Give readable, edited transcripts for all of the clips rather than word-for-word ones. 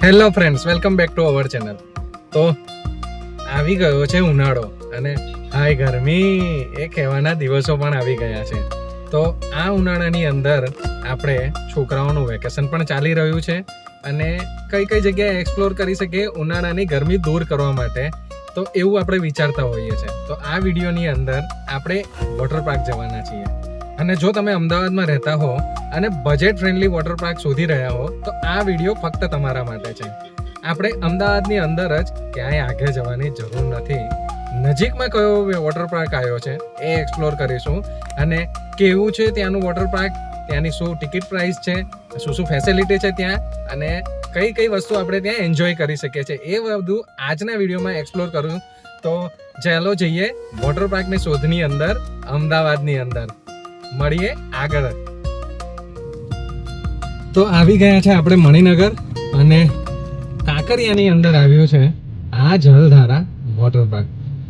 Hello friends, welcome back to our channel. તો આવી ગયો છે ઉનાળો અને હાય ગરમી એ કહેવાના દિવસો પણ આવી ગયા છે. તો આ ઉનાળાની અંદર આપણે છોકરાઓનું વેકેશન પણ ચાલી રહ્યું છે અને કઈ કઈ જગ્યાએ એક્સપ્લોર કરી શકીએ ઉનાળાની ગરમી દૂર કરવા માટે, તો એવું આપણે વિચારતા હોઈએ છીએ. તો આ વિડીયોની અંદર આપણે વોટર પાર્ક જવાના છીએ અને જો તમે અમદાવાદમાં રહેતા હો અને બજેટ ફ્રેન્ડલી વોટર પાર્ક શોધી રહ્યા હો તો આ વિડીયો ફક્ત તમારા માટે છે. આપણે અમદાવાદની અંદર જ ક્યાંય આગે જવાની જરૂર નથી. નજીકમાં કયો વોટર પાર્ક આવ્યો છે એ એક્સપ્લોર કરીશું અને કેવું છે ત્યાંનું વોટર પાર્ક, ત્યાંની શું ટિકિટ પ્રાઇસ છે, શું શું ફેસિલિટી છે ત્યાં અને કઈ કઈ વસ્તુ આપણે ત્યાં એન્જોય કરી શકીએ છીએ, એ બધું આજના વિડીયોમાં એક્સપ્લોર કરું. તો ચાલો જઈએ વોટર પાર્કની શોધની અંદર અમદાવાદની અંદર. મળીએ આગળ. તો આવી ગયા છે આપણે મણિનગર અને કાંકરિયાની અંદર આવ્યો છે આ જલધારા વોટર પાર્ક.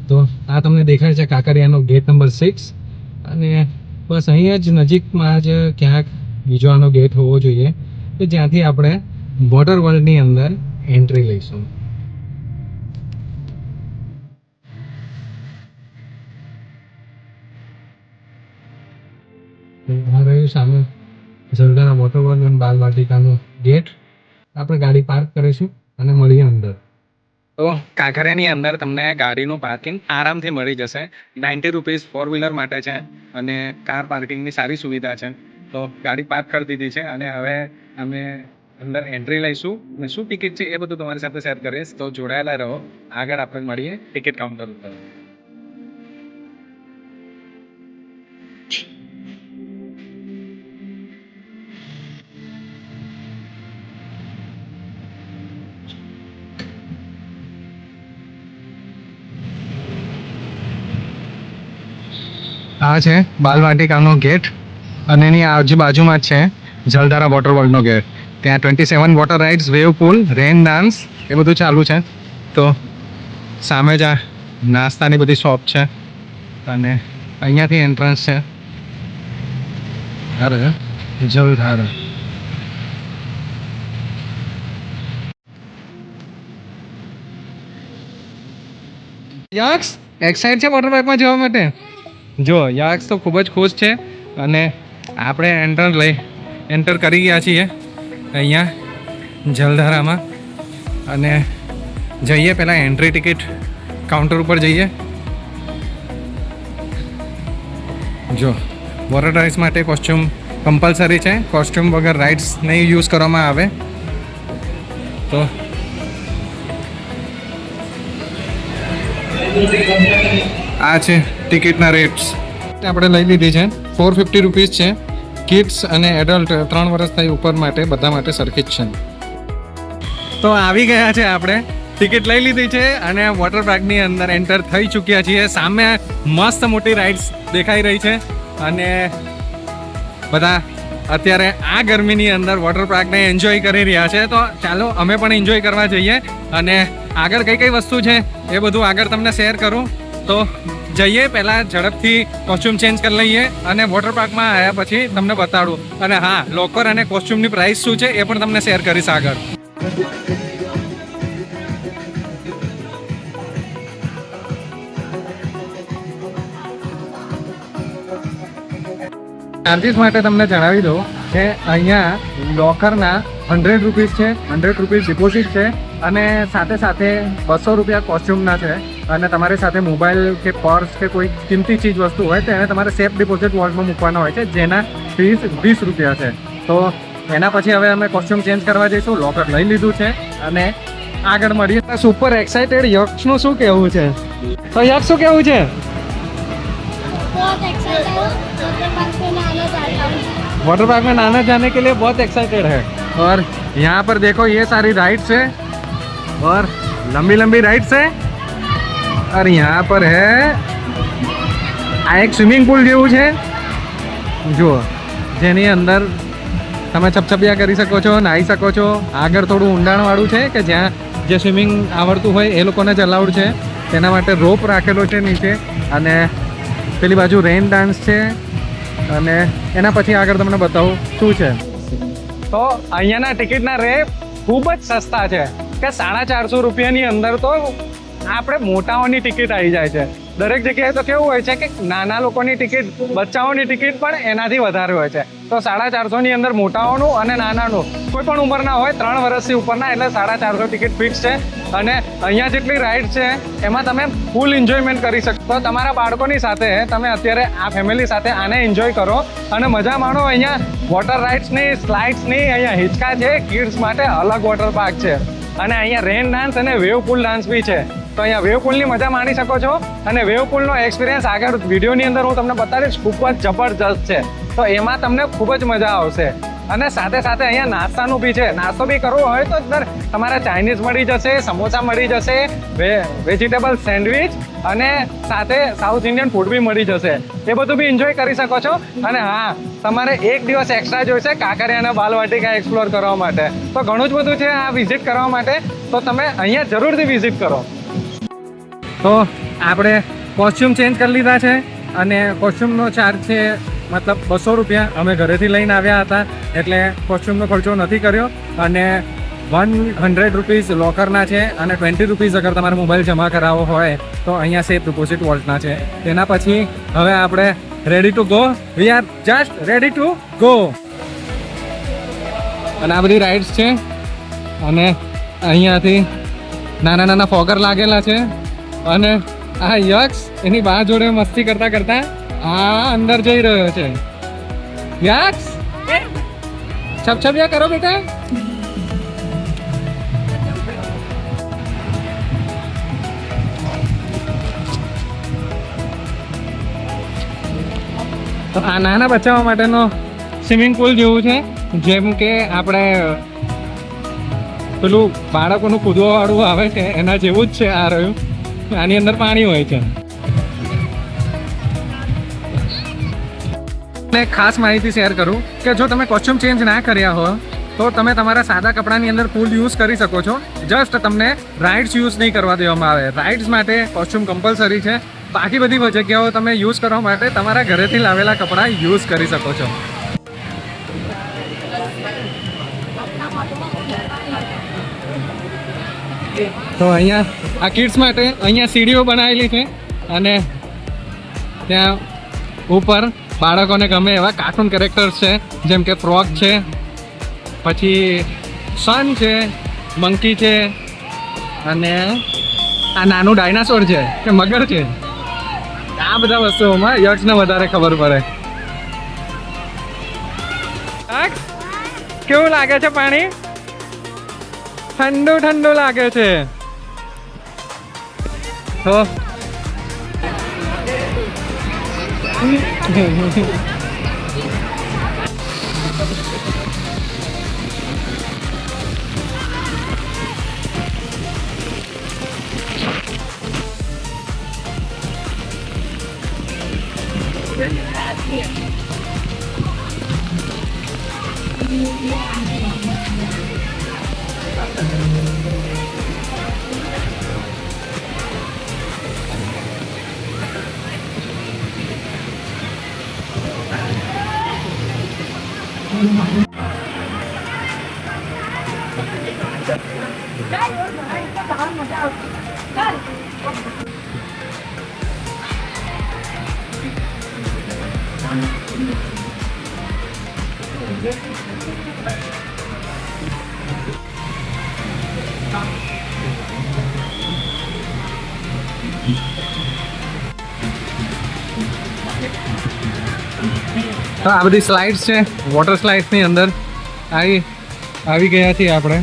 તો આ તમને દેખાય છે કાંકરિયાનો ગેટ નંબર 6 અને બસ અહીંયા જ નજીકમાં જ ક્યાંક બીજો આનો ગેટ હોવો જોઈએ કે જ્યાંથી આપણે વોટર વર્લ્ડની અંદર એન્ટ્રી લઈશું. આ રહ્યું સામે જલધારા વોટર વર્લ્ડ અને બાલ વાટિકાનો ગેટ. આપણે ગાડી પાર્ક કરીશું અને મળીએ અંદર. તો કાંકરિયાની અંદર તમને ગાડીનું પાર્કિંગ આરામથી મળી જશે. 90 રૂપીસ 4 વ્હીલર માટે છે અને કાર પાર્કિંગની સારી સુવિધા છે. તો ગાડી પાર્ક કરી દીધી છે અને હવે અમે અંદર એન્ટ્રી લઈશું અને શું ટિકિટ છે એ બધું તમારી સાથે શેર કરીશ. તો જોડાયેલા રહો. આગળ આપણે મળીએ ટિકિટ કાઉન્ટર ઉપર. આ છે બાલવાટિકાનો ગેટ અને એની આજુબાજુમાં જ છે જલધારા વોટર વર્લ્ડનો ગેટ. ત્યાં 27 વોટર રાઇડ્સ, વેવ પૂલ, રેન ડાન્સ એ બધું ચાલુ છે. તો સામે જ આ નાસ્તાની બધી શોપ છે અને અહીંયાથી એન્ટ્રન્સ છે. અરે જલધારા. યક્ષ એક્સાઇટ છે વોટર પાર્કમાં જવા માટે. જો યક્ષ તો ખૂબ જ ખુશ છે અને આપણે એન્ટર કરી ગયા છીએ અહીંયા જલધારામાં અને જઈએ પહેલાં એન્ટ્રી ટિકિટ કાઉન્ટર ઉપર જઈએ. જો વોટર રાઇડ્સ માટે કોસ્ચ્યુમ કમ્પલસરી છે. કોસ્ચ્યુમ વગર રાઇડ્સ નહીં યુઝ કરવામાં આવે. તો આ છે ટિકિટના રેટ્સ. આપણે લઈ લીધી છે 450 રૂપીસ છે. કિડ્સ અને એડલ્ટ 3 વર્ષ થઈ ઉપર માટે બધા માટે સરખી જ છે. તો આવી ગયા છે આપણે, ટિકિટ લઈ લીધી છે અને વોટર પાર્કની અંદર એન્ટર થઈ ચૂક્યા છીએ. સામે મસ્ત મોટી રાઇડ્સ દેખાઈ રહી છે અને બધા અત્યારે આ ગરમીની અંદર વોટર પાર્કને એન્જોય કરી રહ્યા છે. તો ચાલો અમે પણ એન્જોય કરવા જઈએ અને આગળ કઈ કઈ વસ્તુ છે એ બધું આગળ તમને શેર કરું. તો જઈએ, પહેલાં ઝડપથી કોસ્ચ્યુમ ચેન્જ કરી લઈએ અને વોટર પાર્કમાં આવ્યા પછી તમને બતાડું. અને હા, લોકર અને કોસ્ચ્યુમની પ્રાઇસ શું છે એ પણ તમને શેર કરીશ આગળ. ચાર્જીસ માટે તમને જણાવી દઉં કે અહીંયા લોકરના 100 રૂપીસ છે, 100 રૂપીસ ડિપોઝિટ છે અને સાથે સાથે 200 રૂપિયા કોસ્ચ્યુમના છે. અને તમારી સાથે મોબાઈલ કે પર્સ કે કોઈ કિંમતી ચીજ વસ્તુ હોય તો એને તમારે સેફ ડિપોઝિટ વોલ્ટમાં મૂકવાના હોય છે, જેના ફીસ 20 રૂપિયા છે. તો એના પછી હવે અમે કોસ્ચ્યુમ ચેન્જ કરવા જઈશું. લોકર લઈ લીધું છે અને આગળ મળીએ. Super excited. યક્ષનું શું કહેવું છે? તો યક્ષ શું કહેવું છે? वाटर पार्क में नहाने जाने के लिए बहुत एक्साइटेड है. और यहाँ पर देखो ये सारी राइड्स है और लंबी लंबी राइड्स है. और यहाँ पर है આ એક સ્વિમિંગ પુલ જેવું છે જુઓ, જેની અંદર તમે છપછપિયા કરી શકો છો, નાહી શકો છો. આગળ થોડું ઊંડાણવાળું છે કે જ્યાં જે સ્વિમિંગ આવડતું હોય એ લોકોને જ અલાઉડ છે. તેના માટે રોપ રાખેલો છે નીચે અને પેલી બાજુ રેન ડાન્સ છે અને એના પછી આગળ તમને બતાવું શું છે. તો અહીંયાના ટિકિટના રેટ ખૂબ જ સસ્તા છે કે 450 રૂપિયાની અંદર તો આપણે મોટાઓની ટિકિટ આવી જાય છે. દરેક જગ્યાએ તો કેવું હોય છે કે નાના લોકોની ટિકિટ, બચ્ચાઓની ટિકિટ પણ એનાથી વધારે હોય છે. તો 450 ની અંદર મોટાઓનું અને નાનાનું કોઈ પણ ઉંમરના હોય, 3 વર્ષથી ઉપરના, એટલે 450 ટિકિટ ફિક્સ છે. અને અહીંયા જેટલી રાઇડ છે એમાં તમે ફૂલ એન્જોયમેન્ટ કરી શકો. તો તમારા બાળકોની સાથે તમે અત્યારે આ ફેમિલી સાથે આને એન્જોય કરો અને મજા માણો. અહીંયા વોટર રાઇડ્સની, સ્લાઇડ્સની અહીંયા હિંચકા છે. કિડ્સ માટે અલગ વોટર પાર્ક છે. અને અહીંયા રેન ડાન્સ અને વેવ પુલ ડાન્સ બી છે. તો અહીંયા વેવ પુલની મજા માણી શકો છો. અને વેવ પુલનો એક્સપિરિયન્સ આગળ વિડીયોની અંદર હું તમને બતાવીશ. ખૂબ જ જબરજસ્ત છે. તો એમાં તમને ખૂબ જ મજા આવશે. અને સાથે સાથે અહીંયા નાસ્તાનું બી છે. નાસ્તો બી કરવો હોય તો અંદર તમારે ચાઇનીઝ મળી જશે, સમોસા મળી જશે, વેજીટેબલ સેન્ડવિચ અને સાથે સાઉથ ઇન્ડિયન ફૂડ બી મળી જશે. એ બધું બી એન્જોય કરી શકો છો. અને હા, તમારે એક દિવસ એક્સ્ટ્રા જોઈશે કાંકરિયા અને બાલવાટિકા એક્સપ્લોર કરવા માટે. તો ઘણું જ બધું છે આ વિઝિટ કરવા માટે. તો તમે અહીંયા જરૂરથી વિઝિટ કરો. તો આપણે કોસ્ચ્યુમ ચેન્જ કરી લીધા છે અને કોસ્ચ્યુમનો ચાર્જ છે મતલબ 200 રૂપિયા. અમે ઘરેથી લઈને આવ્યા હતા એટલે કોસ્ચ્યુમનો ખર્ચો નથી કર્યો. અને 100 રૂપીઝ લોકરના છે અને 20 રૂપીઝ અગર તમારે મોબાઈલ જમા કરાવવો હોય તો અહીંયા સેફ ડિપોઝિટ વોલ્ટના છે. તેના પછી હવે આપણે ready to go. We are just ready to go. અને આ બધી રાઇડ્સ છે અને અહીંયાથી નાના નાના ફોગર લાગેલા છે. અને આ યક્ષ એની બા જોડે મસ્તી કરતા કરતા અંદર જઈ રહ્યો છે. યક્ષ છપછપિયા કરો બેટા. તો આ નાના બચ્ચાઓ માટેનો સ્વિમિંગ પુલ જેવું છે. જેમ કે આપણે પેલું બાળકોનું કૂદવા વાળું આવે છે એના જેવું જ છે આ રહ્યું. આની અંદર પાણી હોય છે. એક ખાસ માહિતી શેર કરું કે જો તમે કોસ્ચ્યુમ ચેન્જ ના કર્યા હો તો તમે તમારા સાદા કપડાની અંદર ફૂલ યુઝ કરી શકો છો. જસ્ટ તમને રાઇડ્સ યુઝ નહીં કરવા દેવામાં આવે. રાઇડ્સ માટે કોસ્ચ્યુમ કમ્પલસરી છે. બાકી બધી જગ્યાઓ તમે યુઝ કરવા માટે તમારા ઘરેથી લાવેલા કપડાં યુઝ કરી શકો છો. તો અહીંયા આ કિડ્સ માટે અહીંયા સીડીઓ બનાવેલી છે અને ત્યાં ઉપર બાળકોને ગમે એવા કાર્ટૂન કેરેક્ટર્સ છે. જેમ કે ફ્રોગ છે, પછી સન છે, મંકી છે અને આ નાનું ડાયનાસોર છે કે મગર છે. આ બધા વસ્તુઓમાં યક્ષને વધારે ખબર પડે. કેવું લાગે છે પાણી? ઠંડુ ઠંડુ લાગે છે. તો આ બધી સ્લાઇડ્સ છે. વોટર સ્લાઇડ્સની અંદર આવી ગયા છીએ આપણે.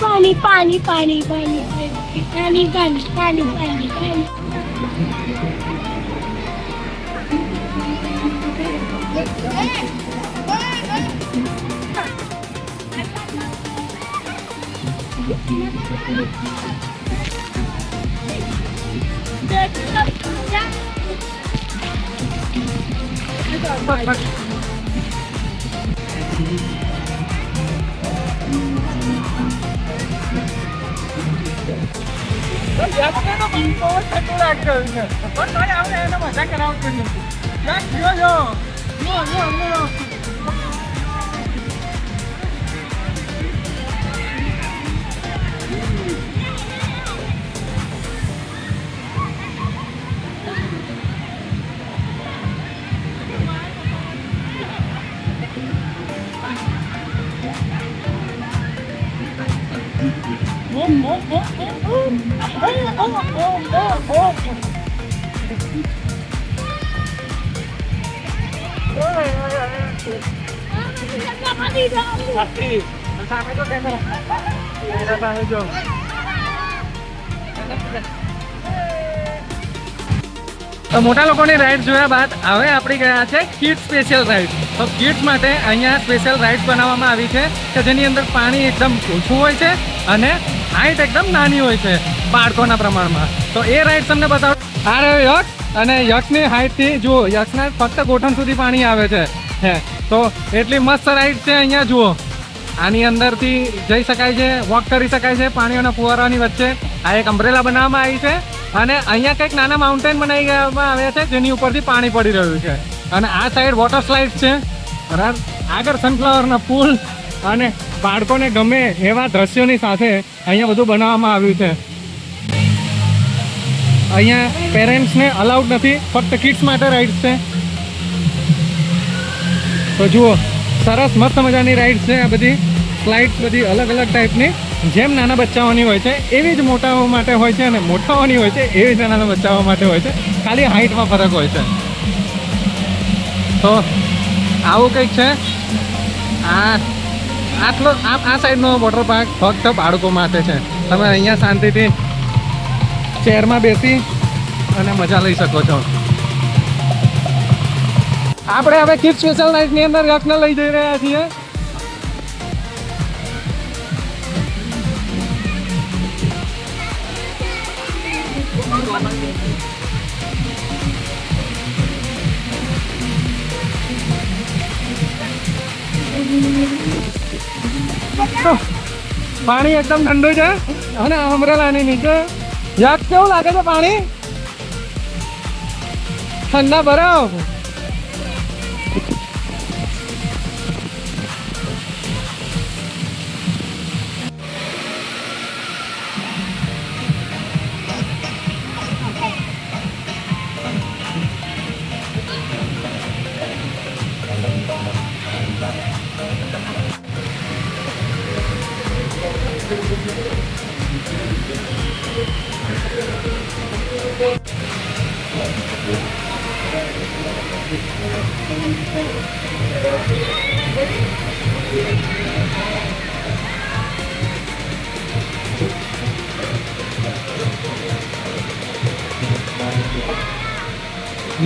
पानी पानी पानी पानी पानी पानी पानी पानी पानी તો મોટા લોકોની રાઈડ જોયા બાદ હવે આપણે ગયા છે કિડ્સ સ્પેશિયલ રાઈડ. તો કિડ્સ માટે અહીંયા સ્પેશિયલ રાઈડ બનાવવામાં આવી છે કે જેની અંદર પાણી એકદમ ઓછું હોય છે અને હાઈટ એકદમ નાની હોય છે બાળકોના પ્રમાણમાં. તો એ રાઈડ તમને બતાવો. આ રહ્યો યક્ષ અને યક્ષની હાઈટથી જુઓ, યક્ષના ફક્ત ગોઠણ સુધી પાણી આવે છે. તો એટલી મસ્ત રાઈડ છે અહીંયા જુઓ. આની અંદરથી જઈ શકાય છે, વોક કરી શકાય છે પાણીઓના ફુવારાની વચ્ચે. આ એક અમ્બ્રેલા બનાવવામાં આવી છે અને અહીંયા કંઈક નાના માઉન્ટેન બનાવી દેવામાં આવ્યા છે જેની ઉપરથી પાણી પડી રહ્યું છે. અને આ સાઈડ વોટર સ્લાઇડ છે, બરાબર. આગળ સનફ્લાવરના ફૂલ અને બાળકોને ગમે એવા દ્રશ્યોની સાથે અહીંયા બધું બનાવવામાં આવ્યું છે. અહીંયા પેરેન્ટ્સને અલાઉડ નથી, ફક્ત કિડ્સ માટે રાઈડ્સ છે. તો જુઓ, સરસ મસ્ત મજાની રાઈડ્સ છે. આ બધી સ્લાઇડ્સ બધી અલગ અલગ ટાઈપની, જેમ નાના બચ્ચાઓની હોય છે એવી જ મોટાઓ માટે હોય છે અને મોટાઓની હોય છે એવી જ નાના બચ્ચાઓ માટે હોય છે, ખાલી હાઈટમાં ફરક હોય છે. તો આવું કંઈક છે. આ સાઈડનો વોટર પાર્ક ફક્ત બાળકો માટે છે. તમે અહીંયા શાંતિથી ચેરમાં બેસી અને મજા લઈ શકો છો. આપણે હવે કિડ્સ સ્પેશિયલ નાઇટની અંદર યક્ષને લઈ જઈ રહ્યા છીએ. પાણી એકદમ ઠંડુ છે અને અમરેલાની નીચે યક્ષ કેવું લાગે છે પાણી? ઠંડા બરફ.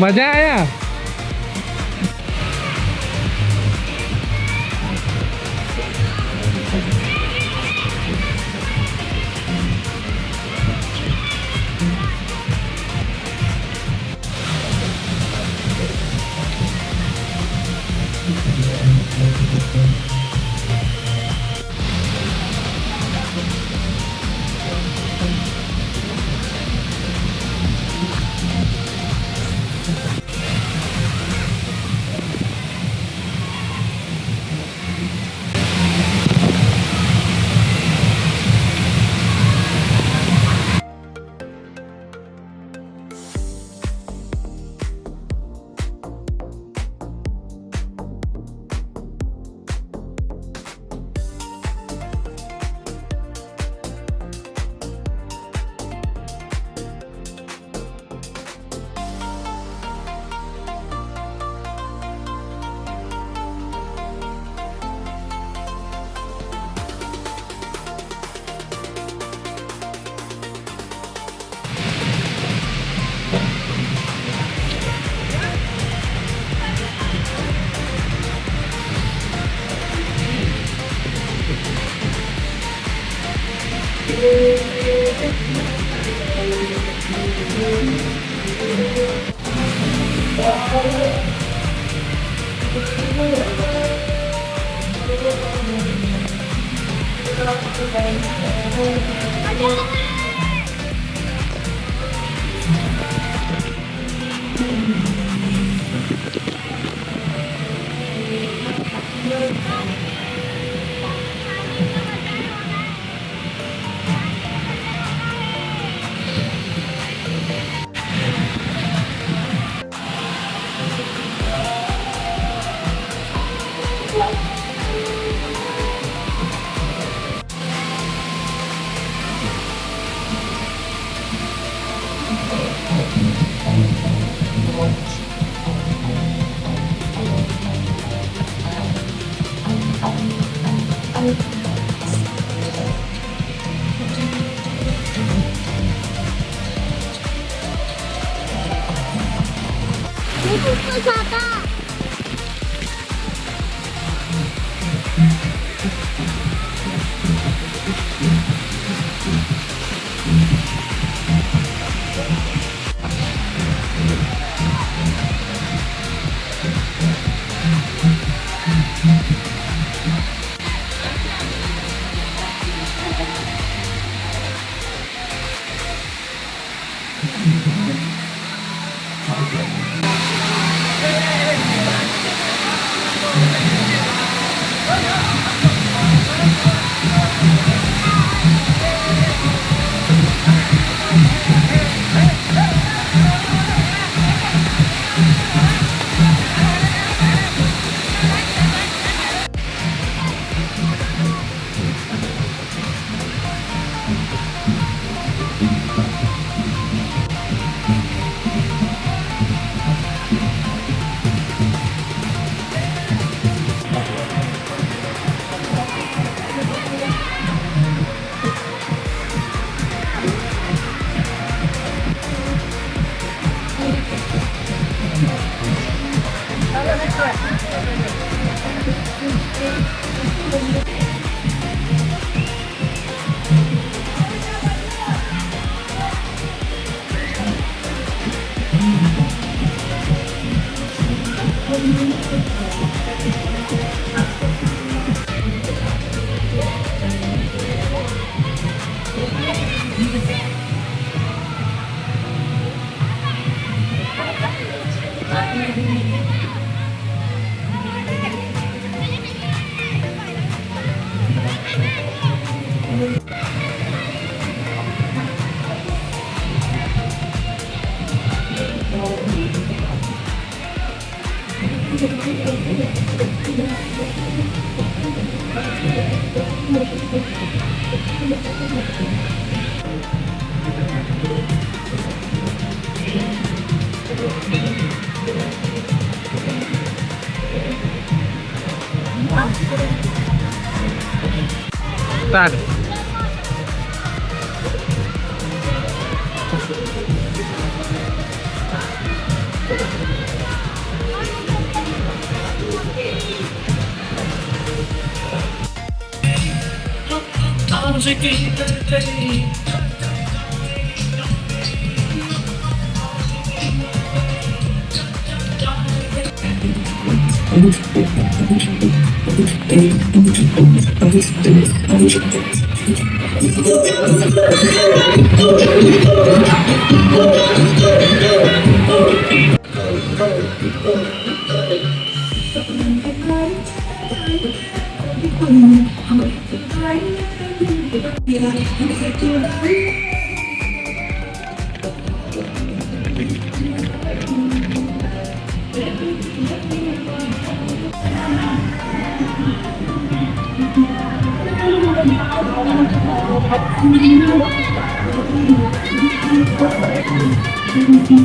મજા આયા? นี่คือภาษาตาตัด Thank you.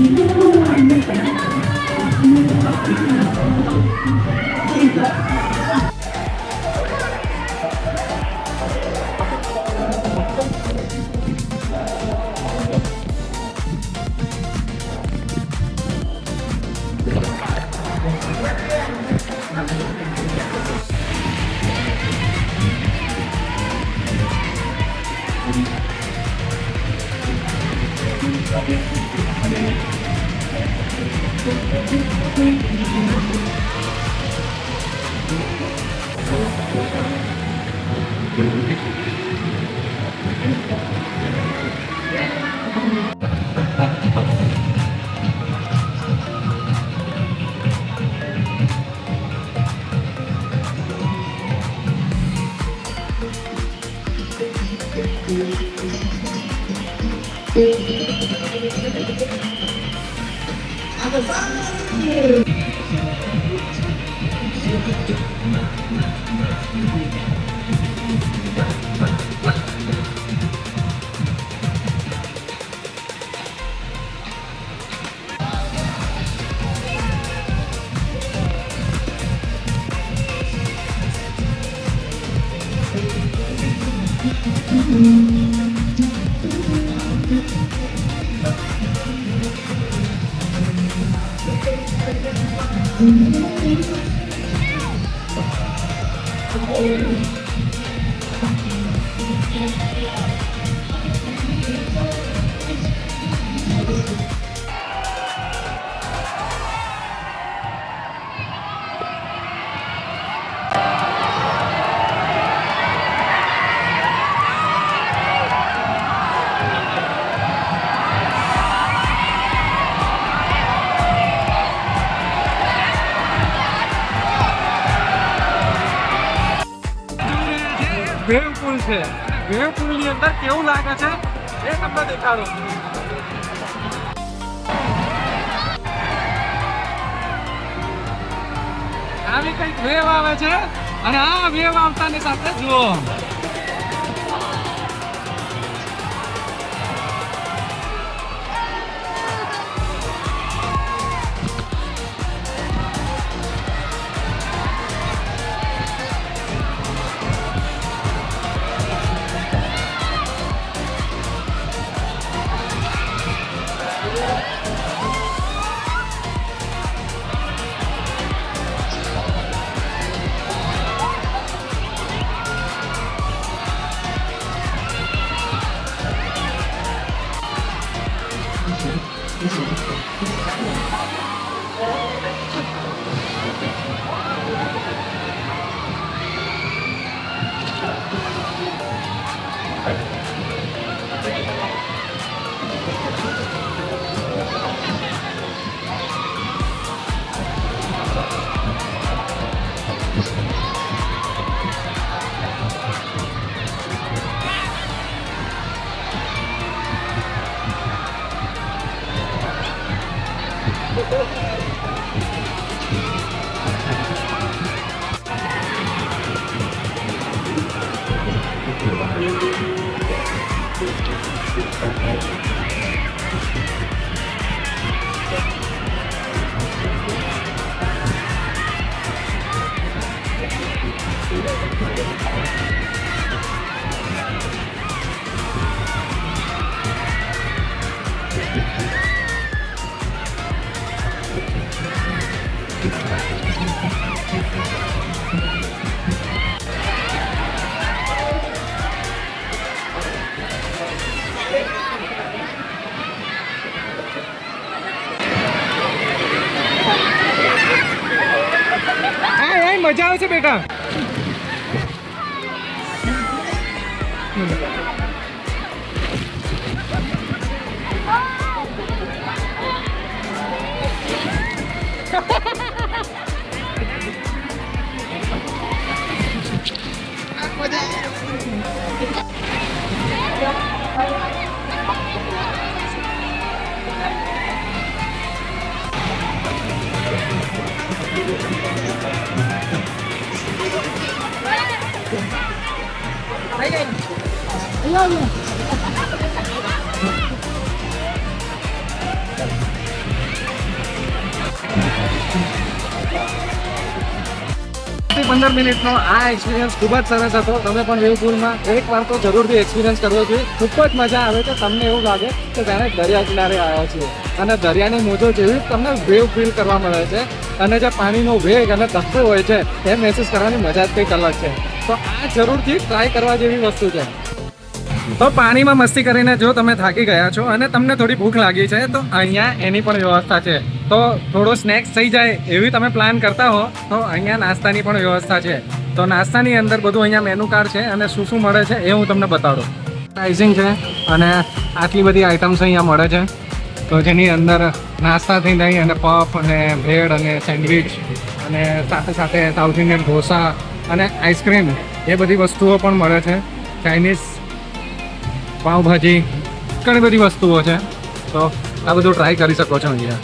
વેવ પુલ છે. વેવ પુલ ની અંદર કેવું લાગે છે એ તમને દેખાડું. આવી કઈક વેવ આવે છે અને આ વેવ આવતાની સાથે જુઓ મજા આવે છે બેટા. પંદર મિનિટનો આ એક્સપિરિયન્સ ખૂબ જ સરસ હતો. તમે પણ વેવ પુલમાં એકવાર તો જરૂરથી એક્સપિરિયન્સ કરવો જોઈએ. ખૂબ જ મજા આવે છે. તમને એવું લાગે કે જાણે દરિયા કિનારે આવ્યા છીએ અને દરિયાની મોજો જેવી તમને વેવ ફીલ કરવા મળે છે અને જે પાણીનો વેગ અને ધક્કો હોય છે એ મહેસૂસ કરવાની મજા જ કંઈક અલગ છે. તો આ જરૂરથી ટ્રાય કરવા જેવી વસ્તુ છે. તો પાણીમાં મસ્તી કરીને જો તમે થાકી ગયા છો અને તમને થોડી ભૂખ લાગી છે તો અહીંયા એની પણ વ્યવસ્થા છે. તો થોડો સ્નેક્સ થઈ જાય એવી તમે પ્લાન કરતા હો તો અહીંયા નાસ્તાની પણ વ્યવસ્થા છે. તો નાસ્તાની અંદર બધું અહીંયા મેનુ કાર્ડ છે અને શું શું મળે છે એ હું તમને બતાડું. પ્રાઇસિંગ છે અને આટલી બધી આઇટમ્સ અહીંયા મળે છે. તો જેની અંદર નાસ્તાથી લઈ અને પફ અને બ્રેડ અને સેન્ડવિચ અને સાથે સાથે સાઉથ ઇન્ડિયન ઢોસા અને આઈસ્ક્રીમ એ બધી વસ્તુઓ પણ મળે છે. ચાઇનીઝ પાવભાજી ઘણી બધી વસ્તુઓ છે. તો આ બધું ટ્રાય કરી શકો છો અહીંયા.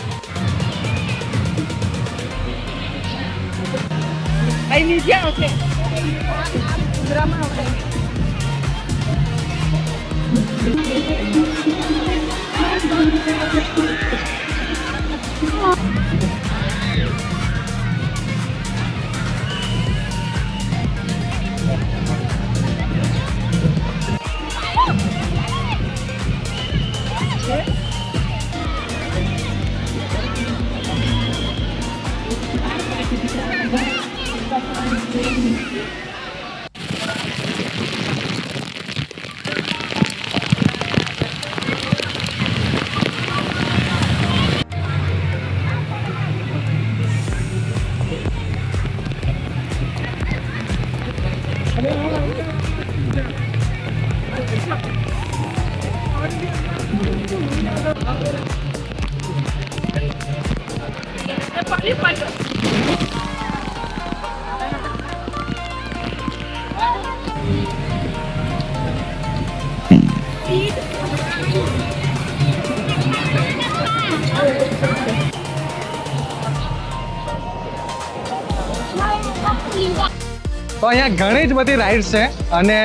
તો અહીંયા ઘણી જ બધી રાઇડ્સ છે અને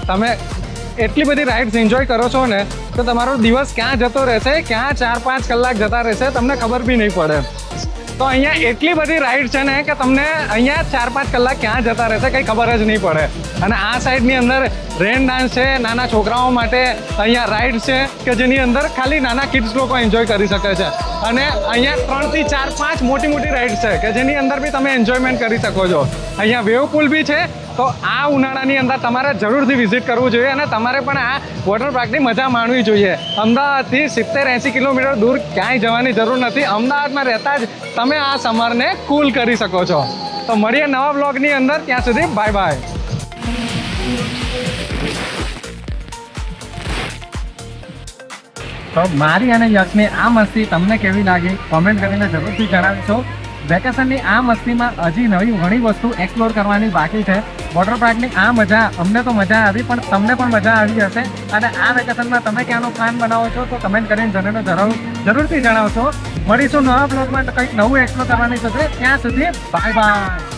તમે એટલી બધી રાઇડ્સ એન્જોય કરો છો ને તો તમારો દિવસ ક્યાં જતો રહેશે, ક્યાં 4-5 કલાક જતા રહેશે તમને ખબર બી નહીં પડે. તો અહીંયા એટલી બધી રાઇડ છે ને કે તમને અહીંયા 4-5 કલાક ક્યાં જતા રહેશે કંઈ ખબર જ નહીં પડે. અને આ સાઈડની અંદર રેન ડાન્સ છે, નાના છોકરાઓ માટે અહીંયા રાઇડ છે કે જેની અંદર ખાલી નાના કિડ્સ લોકો એન્જોય કરી શકે છે. અને અહીંયા 3 થી 4, 5 મોટી રાઇડ છે કે જેની અંદર બી તમે એન્જોયમેન્ટ કરી શકો છો. અહીંયા વેવ પુલ બી છે. તો આ ઉનાળાની અંદર તમારે જરૂરથી વિઝિટ કરવું જોઈએ અને તમારે પણ આ વોટર પાર્કની મજા માણવી જોઈએ. અમદાવાદથી 70-80 કિલોમીટર દૂર ક્યાંય જવાની જરૂર નથી. અમદાવાદમાં રહેતા જ તમે આ સમરને કૂલ કરી શકો છો. તો મળીએ નવા બ્લોગની અંદર. ત્યાં સુધી બાય બાય. તો મારી અને યશની આ મસ્તી તમને કેવી લાગી કોમેન્ટ કરીને જરૂરથી જણાવીશો. વેકેશનની આ મસ્તીમાં હજી નવી ઘણી વસ્તુ એક્સપ્લોર કરવાની બાકી છે. વોટર પાર્કની આ મજા અમને તો મજા આવી પણ તમને પણ મજા આવી હશે. અને આ વેકેશનમાં તમે ક્યાંનો પ્લાન બનાવો છો તો કમેન્ટ કરીને જરૂરથી જણાવશો. મળીશું નવા બ્લોગમાં કંઈક નવું એક્સપ્લોર કરવાની થશે. ત્યાં સુધી બાય બાય.